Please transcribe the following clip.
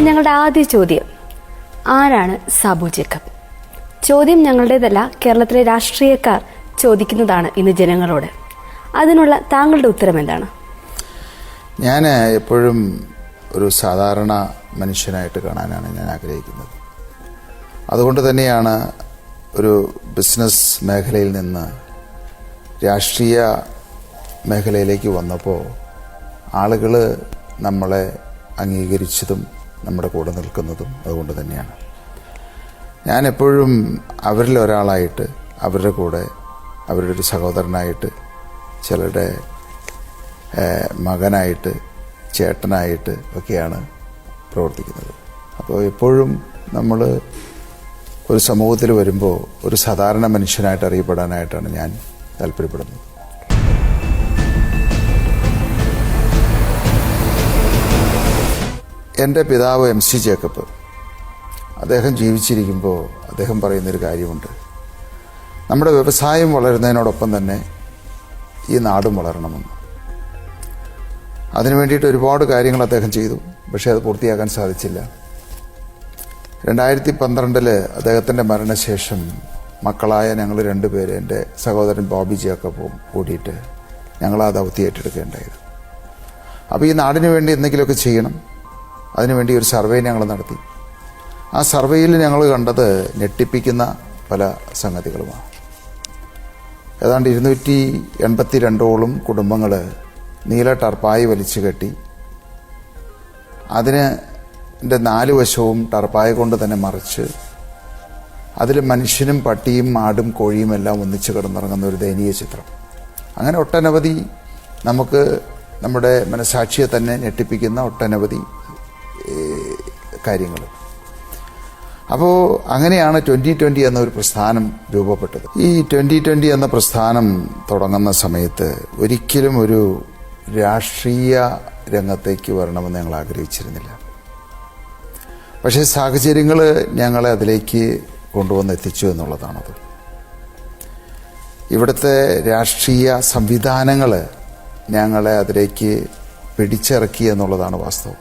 ഞങ്ങളുടെ ആദ്യ ചോദ്യം, ആരാണ് സാബു ജേക്കബ്? ചോദ്യം ഞങ്ങളുടേതല്ല, കേരളത്തിലെ രാഷ്ട്രീയക്കാർ ചോദിക്കുന്നതാണ് ഇന്ന് ജനങ്ങളോട്. അതിനുള്ള താങ്കളുടെ ഉത്തരം എന്താണ്? ഞാൻ എപ്പോഴും ഒരു സാധാരണ മനുഷ്യനായിട്ട് കാണാനാണ് ഞാൻ ആഗ്രഹിക്കുന്നത്. അതുകൊണ്ട് തന്നെയാണ് ഒരു ബിസിനസ് മേഖലയിൽ നിന്ന് രാഷ്ട്രീയ മേഖലയിലേക്ക് വന്നപ്പോൾ ആളുകൾ നമ്മളെ അംഗീകരിച്ചതും നമ്മുടെ കൂടെ നിൽക്കുന്നതും അതുകൊണ്ട് തന്നെയാണ്. ഞാൻ എപ്പോഴും അവരിൽ ഒരാളായിട്ട്, അവരുടെ കൂടെ, അവരുടെ ഒരു സഹോദരനായിട്ട്, ചിലരുടെ മകനായിട്ട്, ചേട്ടനായിട്ട് ഒക്കെയാണ് പ്രവർത്തിക്കുന്നത്. അപ്പോൾ എപ്പോഴും നമ്മൾ ഒരു സമൂഹത്തിൽ വരുമ്പോൾ ഒരു സാധാരണ മനുഷ്യനായിട്ട് അറിയപ്പെടാനായിട്ടാണ് ഞാൻ താല്പര്യപ്പെടുന്നത്. എൻ്റെ പിതാവ് MC ജേക്കബ്, അദ്ദേഹം ജീവിച്ചിരിക്കുമ്പോൾ അദ്ദേഹം പറയുന്നൊരു കാര്യമുണ്ട്. നമ്മുടെ വ്യവസായം വളരുന്നതിനോടൊപ്പം തന്നെ ഈ നാടും വളരണമെന്ന്. അതിനു വേണ്ടിയിട്ട് ഒരുപാട് കാര്യങ്ങൾ അദ്ദേഹം ചെയ്തു, പക്ഷേ അത് പൂർത്തിയാക്കാൻ സാധിച്ചില്ല. 2012 അദ്ദേഹത്തിൻ്റെ മരണശേഷം മക്കളായ ഞങ്ങൾ 2 പേര്, എൻ്റെ സഹോദരൻ ബോബി ജേക്കബും കൂടിയിട്ട് ഞങ്ങൾ ആ ദൗത്യം ഏറ്റെടുക്കുകയുണ്ടായത്. അപ്പോൾ ഈ നാടിന് വേണ്ടി എന്തെങ്കിലുമൊക്കെ ചെയ്യണം. അതിനുവേണ്ടി ഒരു സർവേ ഞങ്ങൾ നടത്തി. ആ സർവേയിൽ ഞങ്ങൾ കണ്ടത് ഞെട്ടിപ്പിക്കുന്ന സംഗതികളുമാണ്. ഏതാണ്ട് 282ഓളം കുടുംബങ്ങൾ നീല ടർപ്പായി വലിച്ചു കെട്ടി അതിന് 4 വശവും ടർപ്പായ കൊണ്ട് തന്നെ മറിച്ച് അതിൽ മനുഷ്യനും പട്ടിയും ആടും കോഴിയും എല്ലാം ഒന്നിച്ച് കിടന്നിറങ്ങുന്ന ഒരു ദയനീയ ചിത്രം. അങ്ങനെ ഒട്ടനവധി നമുക്ക് നമ്മുടെ മനസാക്ഷിയെ തന്നെ ഞെട്ടിപ്പിക്കുന്ന ഒട്ടനവധി കാര്യങ്ങൾ. അപ്പോൾ അങ്ങനെയാണ് 2020 എന്നൊരു പ്രസ്ഥാനം രൂപപ്പെട്ടത്. ഈ 2020 എന്ന പ്രസ്ഥാനം തുടങ്ങുന്ന സമയത്ത് ഒരിക്കലും ഒരു രാഷ്ട്രീയ രംഗത്തേക്ക് വരണമെന്ന് ഞങ്ങൾ ആഗ്രഹിച്ചിരുന്നില്ല. പക്ഷേ സാഹചര്യങ്ങൾ ഞങ്ങളെ അതിലേക്ക് കൊണ്ടുവന്നെത്തിച്ചു എന്നുള്ളതാണത്. ഇവിടുത്തെ രാഷ്ട്രീയ സംവിധാനങ്ങൾ ഞങ്ങളെ അതിലേക്ക് പിടിച്ചിറക്കി എന്നുള്ളതാണ് വാസ്തവം.